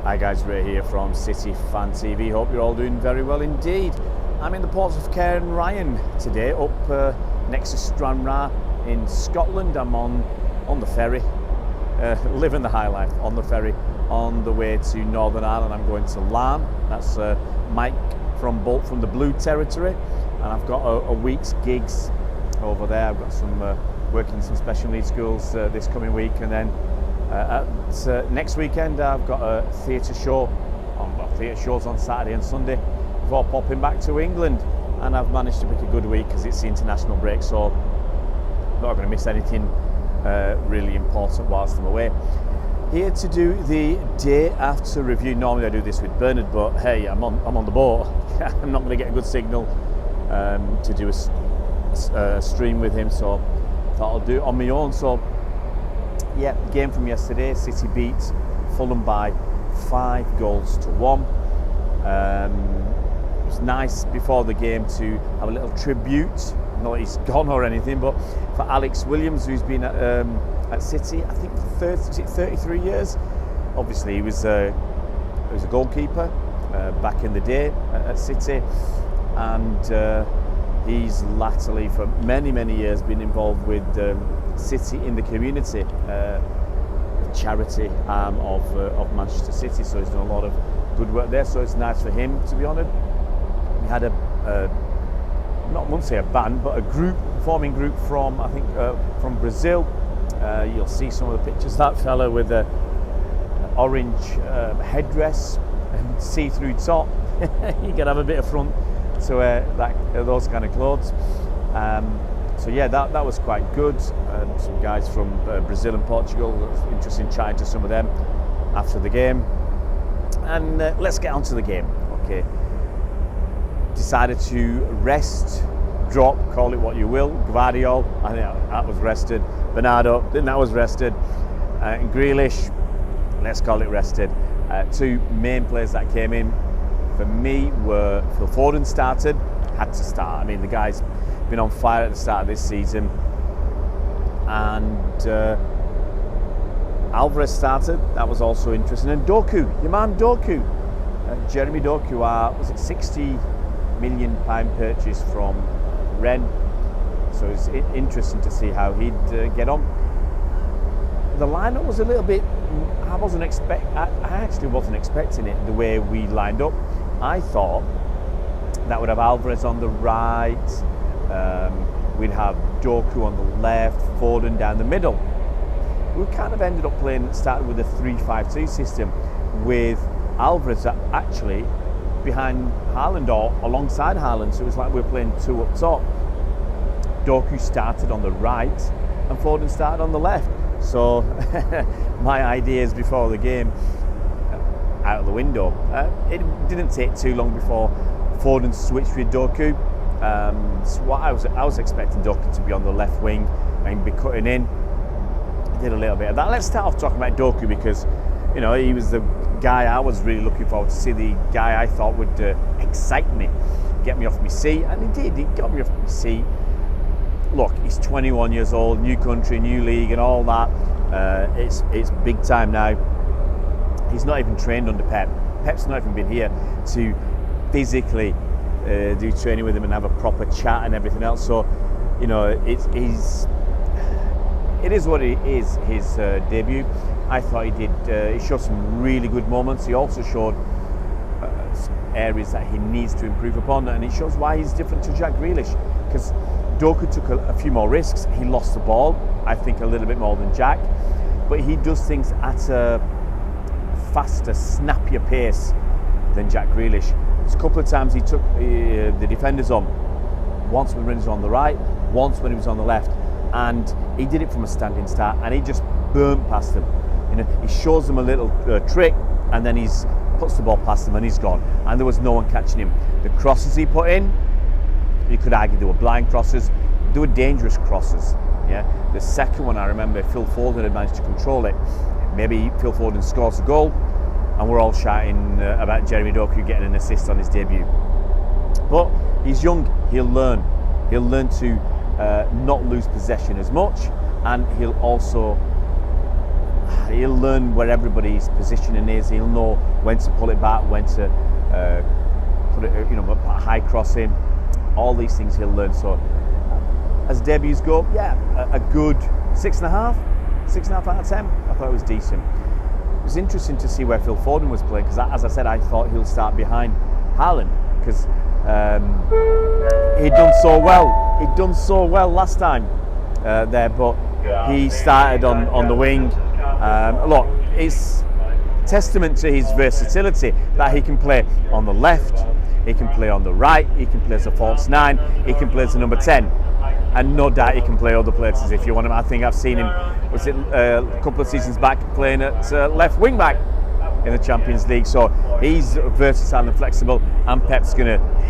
Hi guys, Ray here from City Fan TV. Hope you're all doing very well indeed. I'm in the ports of Cairn Ryan today, up next to Stranraer in Scotland. I'm on the ferry, living the high life on the ferry on the way to Northern Ireland. I'm going to Larne. That's Mike from Bolt from the Blue Territory, and I've got a week's gigs over there. I've got some working in some special needs schools this coming week, and then next weekend I've got a theatre show. Theatre shows on Saturday and Sunday before popping back to England, and I've managed to pick a good week because it's the international break, so I'm not going to miss anything really important whilst I'm away. Here to do the day after review. Normally I do this with Bernard, but hey, I'm on the boat. I'm not going to get a good signal to do a stream with him, so I thought I'll do it on my own. So yeah, game from yesterday, City beat Fulham by 5-1. It was nice before the game to have a little tribute, not that he's gone or anything, but for Alex Williams, who's been at City, I think for 33 years. Obviously he was a goalkeeper back in the day at City, and he's latterly for many years been involved with City in the community, charity arm of Manchester City, so he's done a lot of good work there, so it's nice for him to be honoured. We had not want to say a band, but a performing group from, I think, from Brazil. You'll see some of the pictures. That fella with the orange headdress and see-through top. You can have a bit of front to those kind of clothes. So yeah, that was quite good. Some guys from Brazil and Portugal. It was interesting chatting to some of them after the game. And let's get on to the game. Okay. Decided to rest, drop, call it what you will. Gvardiol, I think that was rested. Bernardo, that was rested. And Grealish, let's call it rested. Two main players that came in for me were Phil Foden started, had to start. I mean, the guy's been on fire at the start of this season. And Alvarez started, that was also interesting. And Doku, your man Doku, Jeremy Doku, was it £60 million purchase from Rennes, so it's interesting to see how he'd get on. The lineup was a little bit, I actually wasn't expecting it the way we lined up. I thought that would have Alvarez on the right, we'd have Doku on the left, Foden down the middle. We kind of ended up started with a 3-5-2 system with Alvarez actually behind Haaland or alongside Haaland, so it was like we were playing two up top. Doku started on the right and Foden started on the left. So my ideas before the game out of the window. It didn't take too long before Foden switched with Doku. So what I was expecting Doku to be on the left wing and be cutting in. He did a little bit of that. Let's start off talking about Doku because, you know, he was the guy I was really looking forward to see, the guy I thought would excite me, get me off my seat, and he did. He got me off my seat. Look, he's 21 years old, new country, new league, and all that. It's big time now. He's not even trained under Pep. Pep's not even been here to physically do training with him and have a proper chat and everything else. So, you know, it is what it is. His debut. I thought he showed some really good moments. He also showed areas that he needs to improve upon, and it shows why he's different to Jack Grealish, because Doku took a few more risks. He lost the ball, I think, a little bit more than Jack, but he does things at a faster, snappier pace than Jack Grealish. There's a couple of times he took the defenders on, once when he was on the right, once when he was on the left, and he did it from a standing start, and he just burnt past them. You know, he shows them a little trick, and then he's puts the ball past them and he's gone, and there was no one catching him. The crosses he put in, you could argue they were blind crosses, they were dangerous crosses. Yeah, the second one, I remember Phil Foden had managed to control it. Maybe Phil Foden scores a goal and we're all shouting about Jeremy Doku getting an assist on his debut. But he's young, he'll learn to not lose possession as much, and he'll also he'll learn where everybody's positioning is. He'll know when to pull it back, when to put it, put a high cross in. All these things he'll learn. So as debuts go, yeah, a good 6.5 out of 10. I thought it was decent. It was interesting to see where Phil Foden was playing, because as I said, I thought he'll start behind Haaland, because he'd done so well. He'd done so well last time there, but he started on the wing. Look, it's testament to his versatility that he can play on the left, he can play on the right, he can play as a false 9, he can play as a number 10. And no doubt he can play other places if you want him. I think I've seen him, was it a couple of seasons back, playing at left wing back in the Champions League. So he's versatile and flexible, and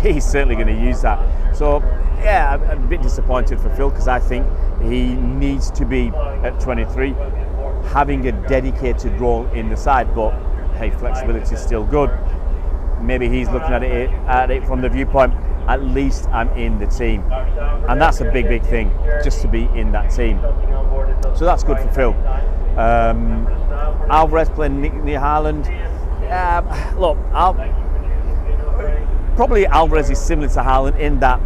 he's certainly going to use that. So yeah, I'm a bit disappointed for Phil, because I think he needs to be at 23, having a dedicated role in the side. But hey, flexibility is still good. Maybe he's looking at it from the viewpoint, at least I'm in the team. And that's a big thing, just to be in that team. So that's good for Phil. Alvarez playing near Haaland. Look, probably Alvarez is similar to Haaland in that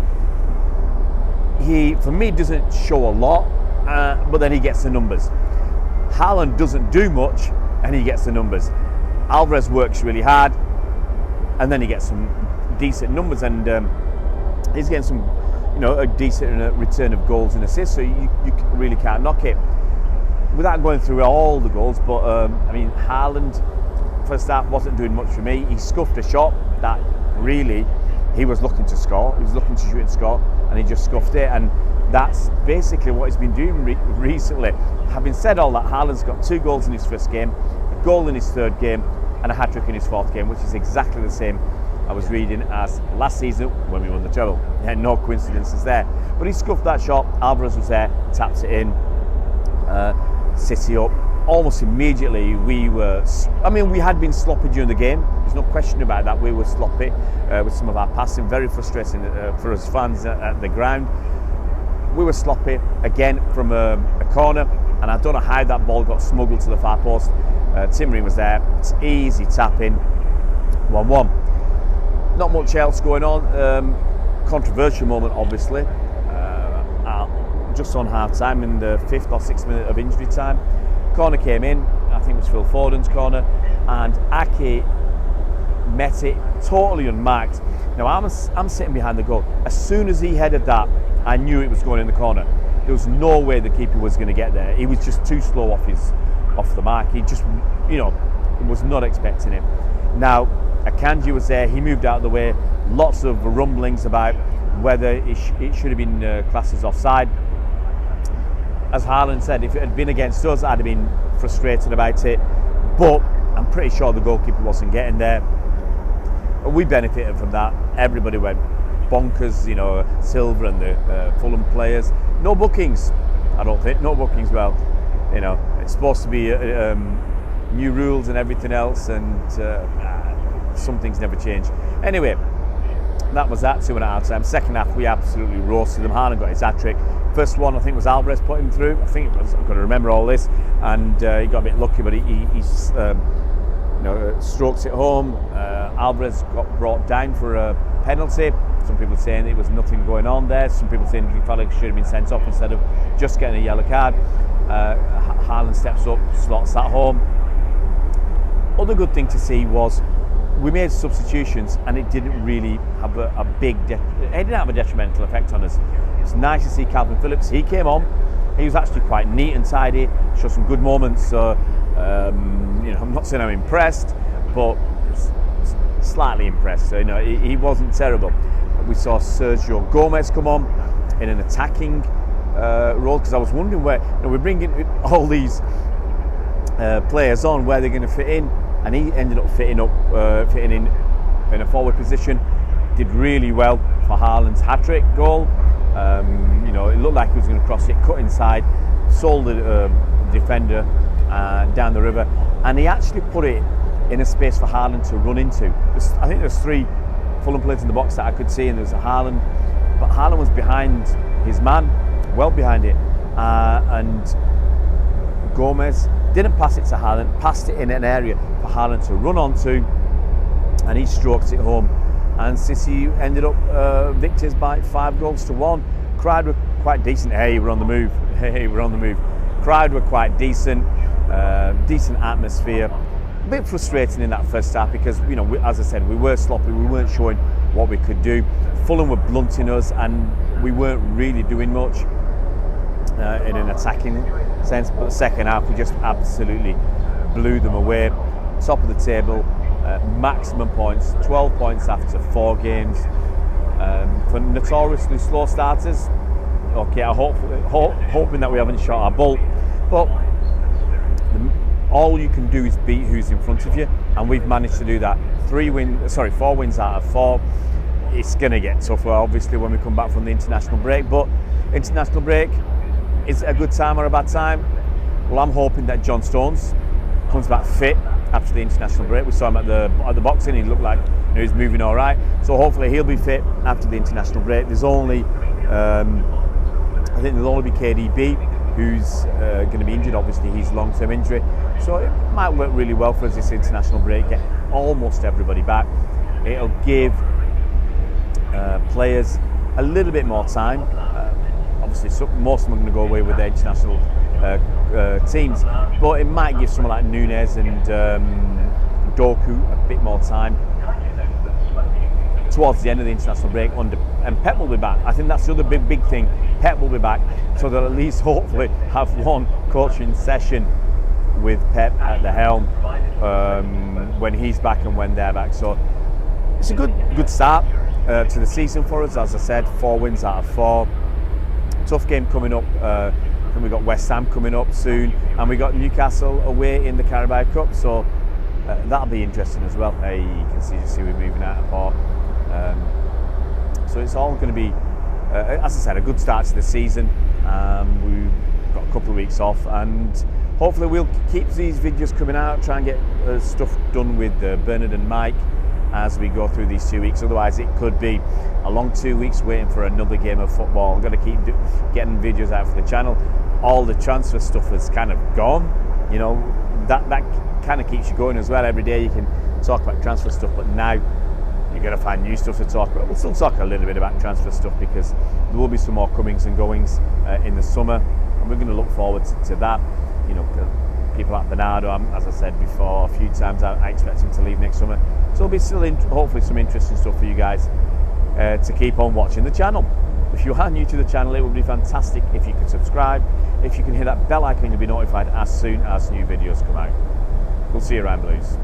he, for me, doesn't show a lot, but then he gets the numbers. Haaland doesn't do much, and he gets the numbers. Alvarez works really hard, and then he gets some decent numbers, and he's getting some, a decent return of goals and assists. So you really can't knock it. Without going through all the goals, but Haaland, first half, wasn't doing much for me. He scuffed a shot that really he was looking to score. He was looking to shoot and score, and he just scuffed it. And that's basically what he's been doing recently. Having said all that, Haaland's got 2 goals in his first game, a goal in his third game, and a hat-trick in his fourth game, which is exactly the same I was reading as last season when we won the treble. Yeah, no coincidences there. But he scuffed that shot. Alvarez was there, tapped it in. City up almost immediately. We had been sloppy during the game. There's no question about that. We were sloppy with some of our passing. Very frustrating for us fans at the ground. We were sloppy again from a corner, and I don't know how that ball got smuggled to the far post. Timmery was there. It's easy tapping. 1-1. Not much else going on. Controversial moment, obviously. Just on half time, in the 5th or 6th minute of injury time, corner came in. I think it was Phil Foden's corner, and Ake met it totally unmarked. Now I'm sitting behind the goal. As soon as he headed that, I knew it was going in the corner. There was no way the keeper was going to get there. He was just too slow off the mark. He just, was not expecting it. Now, Akanji was there. He moved out of the way. Lots of rumblings about whether it should have been classed as offside. As Haaland said, if it had been against us, I'd have been frustrated about it. But I'm pretty sure the goalkeeper wasn't getting there. We benefited from that. Everybody went bonkers, Silva and the Fulham players. No bookings, I don't think. No bookings. Well, it's supposed to be new rules and everything else, and some things never change. Anyway, that was that, 2.5 time. Second half, we absolutely roasted them. Haaland got his hat-trick. First one, I think, was Alvarez put him through. I think it was, I've got to remember all this. And he got a bit lucky, but he strokes it home. Alvarez got brought down for a penalty. Some people saying there was nothing going on there. Some people saying he felt like he should have been sent off instead of just getting a yellow card. Haaland steps up, slots that home. Other good thing to see was we made substitutions, and it didn't really have a detrimental effect on us. It's nice to see Calvin Phillips. He came on. He was actually quite neat and tidy. Showed some good moments. So I'm not saying I'm impressed, but slightly impressed. So he wasn't terrible. We saw Sergio Gomez come on in an attacking role, because I was wondering where we're bringing all these players on, where they're going to fit in. And he ended up fitting in a forward position. Did really well for Haaland's hat-trick goal. It looked like he was going to cross it, cut inside, sold the defender down the river, and he actually put it in a space for Haaland to run into. I think there's 3 Fulham players in the box that I could see, and there was a Haaland, but Haaland was behind his man, well behind it, and Gomez didn't pass it to Haaland, passed it in an area for Haaland to run onto, and he stroked it home. And City ended up victors by 5-1. Crowd were quite decent. Hey, we're on the move. Hey, we're on the move. Crowd were quite decent. Decent atmosphere. A bit frustrating in that first half because, you know, as I said, we were sloppy. We weren't showing what we could do. Fulham were blunting us, and we weren't really doing much in an attacking sense. But the second half, we just absolutely blew them away. Top of the table, maximum points, 12 points after 4 games. For notoriously slow starters, okay, I'm hoping that we haven't shot our bolt, but all you can do is beat who's in front of you, and we've managed to do that. 4 wins out of 4. It's going to get tougher, obviously, when we come back from the international break, but international break, is it a good time or a bad time? Well, I'm hoping that John Stones comes back fit after the international break. We saw him at the boxing. He looked like, you know, he's moving all right. So hopefully he'll be fit after the international break. There's only, I think there'll only be KDB who's going to be injured. Obviously, he's long-term injury. So it might work really well for us this international break. Get almost everybody back. It'll give players a little bit more time. Obviously, most of them are going to go away with their international teams, but it might give someone like Nunes and Doku a bit more time towards the end of the international break. And Pep will be back. I think that's the other big thing. Pep will be back, so they'll at least hopefully have one coaching session with Pep at the helm when he's back and when they're back. So it's a good start to the season for us. As I said, 4 wins out of 4. Tough game coming up. And we've got West Ham coming up soon, and we got Newcastle away in the Carabao Cup, so that'll be interesting as well. Hey, you can see we're moving out of Port. So it's all going to be, as I said, a good start to the season. We've got a couple of weeks off, and hopefully we'll keep these videos coming out, try and get stuff done with Bernard and Mike as we go through these 2 weeks. Otherwise, it could be a long 2 weeks waiting for another game of football. I'm going to keep getting videos out for the channel. All the transfer stuff has kind of gone. You know, that kind of keeps you going as well. Every day you can talk about transfer stuff, but now you're going to find new stuff to talk about. We'll still talk a little bit about transfer stuff because there will be some more comings and goings in the summer, and we're going to look forward to that. You know, people like Bernardo, as I said before a few times, I expect him to leave next summer. So there'll be still hopefully some interesting stuff for you guys to keep on watching the channel. If you are new to the channel, it would be fantastic if you could subscribe. If you can hit that bell icon, you'll be notified as soon as new videos come out. We'll see you around, Blues.